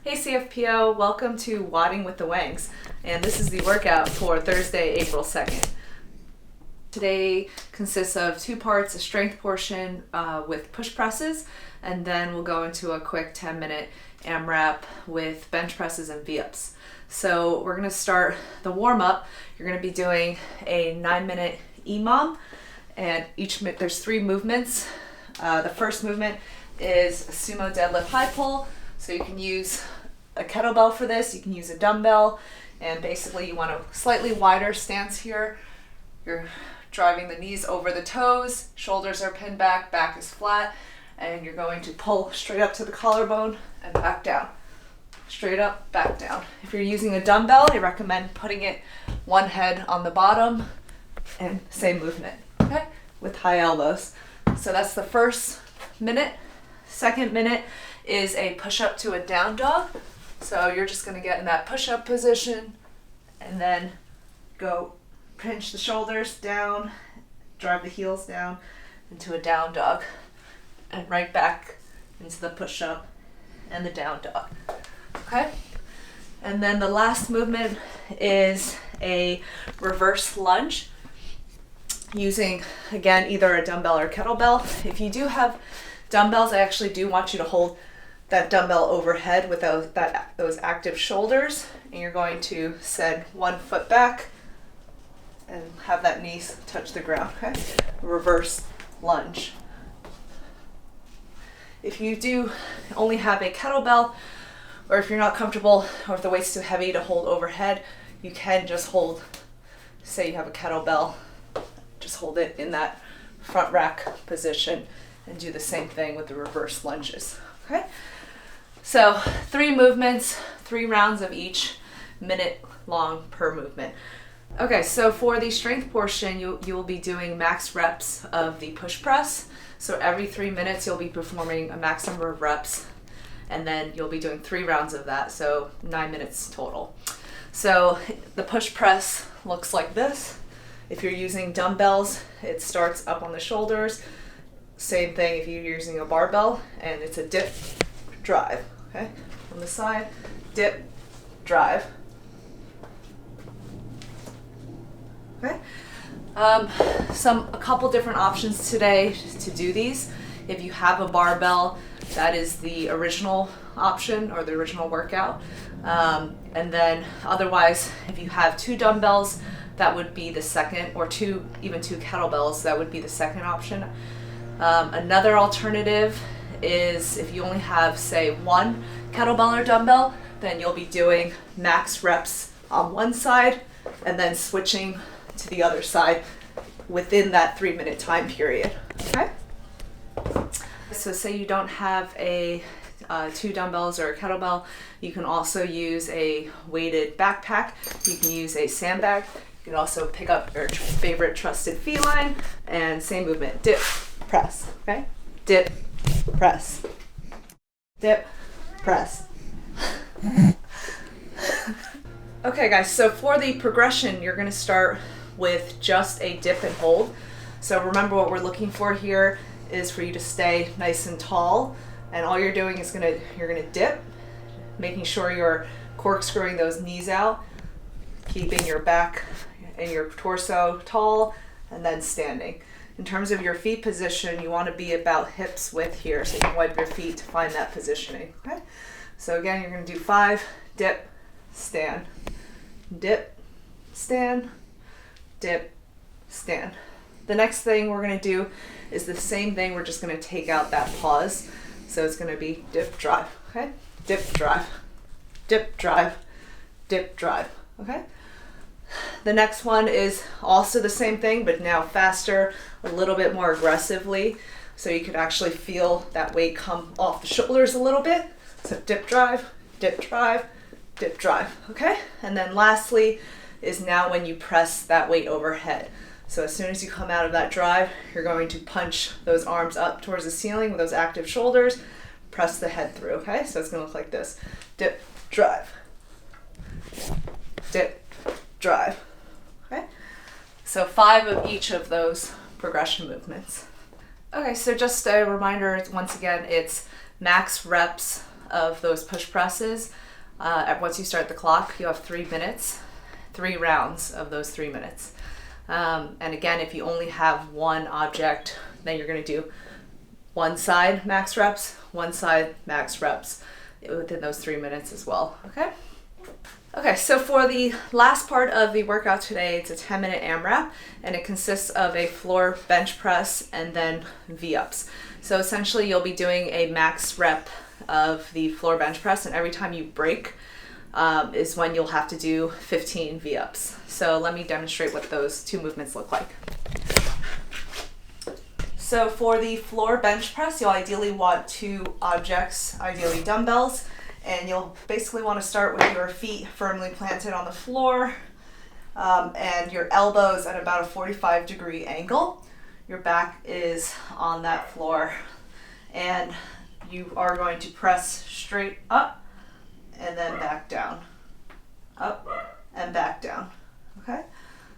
Hey CFPO, welcome to Wadding with the Wangs, and this is the workout for Thursday, April 2nd. Today consists of two parts, a strength portion with push presses, and then we'll go into a quick 10-minute AMRAP with bench presses and V-ups. So we're going to start the warm-up. You're going to be doing a 9-minute EMOM, and there's 3 movements. The first movement is a Sumo deadlift high pull. So you can use a kettlebell for this, you can use a dumbbell, and basically you want a slightly wider stance here. You're driving the knees over the toes, shoulders are pinned back, back is flat, and you're going to pull straight up to the collarbone and back down. Straight up, back down. If you're using a dumbbell, I recommend putting it one head on the bottom and same movement, okay? With high elbows. So that's the first minute. Second minute is a push-up to a down dog. So you're just gonna get in that push-up position and then go pinch the shoulders down, drive the heels down into a down dog, and right back into the push-up and the down dog, okay? And then the last movement is a reverse lunge using, again, either a dumbbell or kettlebell. If you do have dumbbells, I actually do want you to hold that dumbbell overhead with those active shoulders, and you're going to send one foot back and have that knee touch the ground, okay? Reverse lunge. If you do only have a kettlebell, or if you're not comfortable, or if the weight's too heavy to hold overhead, you can just hold, say you have a kettlebell, just hold it in that front rack position and do the same thing with the reverse lunges, okay? So 3 movements, 3 rounds of each, minute long per movement. Okay, so for the strength portion, you will be doing max reps of the push press. So every 3 minutes, you'll be performing a max number of reps, and then you'll be doing 3 rounds of that, so 9 minutes total. So the push press looks like this. If you're using dumbbells, it starts up on the shoulders. Same thing if you're using a barbell, and it's a dip, drive, okay? On the side, dip, drive. Okay? A couple different options today to do these. If you have a barbell, that is the original option or the original workout. And then otherwise, if you have 2 dumbbells, that would be the second, or even two kettlebells, that would be the second option. Another alternative is if you only have, say, 1 kettlebell or dumbbell, then you'll be doing max reps on one side and then switching to the other side within that 3-minute time period, okay? So say you don't have 2 dumbbells or a kettlebell, you can also use a weighted backpack. You can use a sandbag. You can also pick up your favorite trusted feline, and same movement, dip, press, okay? Dip, press, dip, press. Okay guys, so for the progression, you're gonna start with just a dip and hold. So remember, what we're looking for here is for you to stay nice and tall, and all you're doing is you're gonna dip, making sure you're corkscrewing those knees out, keeping your back and your torso tall, and then standing. In terms of your feet position, you want to be about hips width here, so you can wipe your feet to find that positioning, okay? So again, you're going to do 5, dip, stand, dip, stand, dip, stand. The next thing we're going to do is the same thing, we're just going to take out that pause. So it's going to be dip, drive, okay? Dip, drive, dip, drive, dip, drive, okay? The next one is also the same thing, but now faster, a little bit more aggressively, so you can actually feel that weight come off the shoulders a little bit. So dip, drive, dip, drive, dip, drive, okay? And then lastly is now when you press that weight overhead. So as soon as you come out of that drive, you're going to punch those arms up towards the ceiling with those active shoulders, press the head through, okay? So it's gonna look like this. Dip, drive, dip, drive, okay? So 5 of each of those progression movements. Okay, so just a reminder, once again, it's max reps of those push presses. Once you start the clock, you have 3 minutes, 3 rounds of those 3 minutes. And again, if you only have one object, then you're going to do one side max reps, one side max reps within those 3 minutes as well. Okay? Okay, so for the last part of the workout today, it's a 10-minute AMRAP, and it consists of a floor bench press and then V-ups. So essentially you'll be doing a max rep of the floor bench press, and every time you break is when you'll have to do 15 V-ups. So let me demonstrate what those 2 movements look like. So for the floor bench press, you'll ideally want 2 objects, ideally dumbbells, and you'll basically want to start with your feet firmly planted on the floor and your elbows at about a 45-degree angle. Your back is on that floor, and you are going to press straight up and then back down, up and back down. Okay,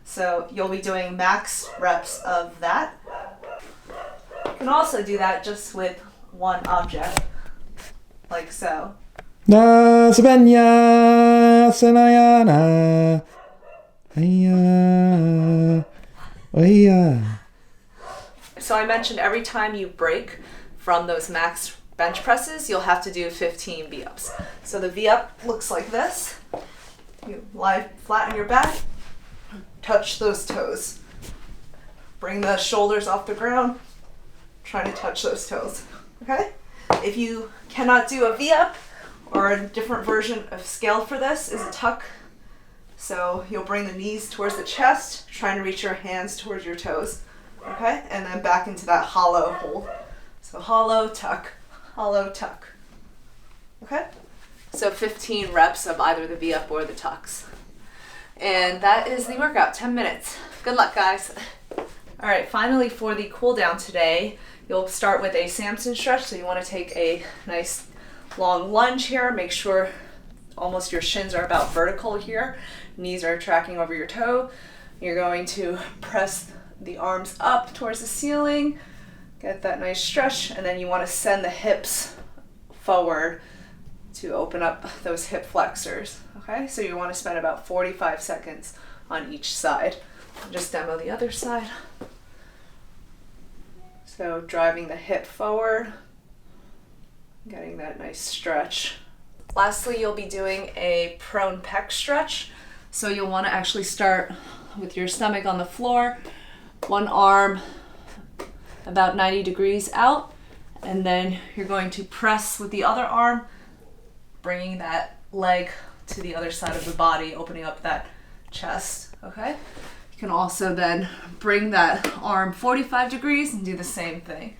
so you'll be doing max reps of that. You can also do that just with one object, like so. Na Sabenya Sanayana Aya Aya. So I mentioned every time you break from those max bench presses, you'll have to do 15 V-ups. So the V-up looks like this. You lie flat on your back, touch those toes. Bring the shoulders off the ground, try to touch those toes. Okay? If you cannot do a V-up, or a different version of scale for this is a tuck. So you'll bring the knees towards the chest, trying to reach your hands towards your toes. Okay? And then back into that hollow hold. So hollow, tuck, hollow, tuck. Okay? So 15 reps of either the V-up or the tucks. And that is the workout, 10 minutes. Good luck, guys. All right, finally for the cool down today, you'll start with a Samson stretch. So you want to take a nice long lunge here. Make sure almost your shins are about vertical here. Knees are tracking over your toe. You're going to press the arms up towards the ceiling. Get that nice stretch. And then you want to send the hips forward to open up those hip flexors. Okay, so you want to spend about 45 seconds on each side. I'll just demo the other side. So driving the hip forward, getting that nice stretch. Lastly, you'll be doing a prone pec stretch. So you'll want to actually start with your stomach on the floor, one arm about 90 degrees out, and then you're going to press with the other arm, bringing that leg to the other side of the body, opening up that chest. Okay? You can also then bring that arm 45 degrees and do the same thing.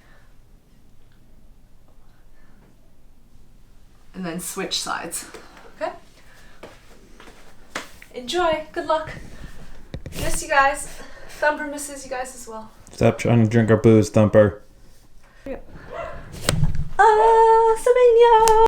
And then switch sides. Okay? Enjoy. Good luck. Miss you guys. Thumper misses you guys as well. Stop trying to drink our booze, Thumper. Samanya!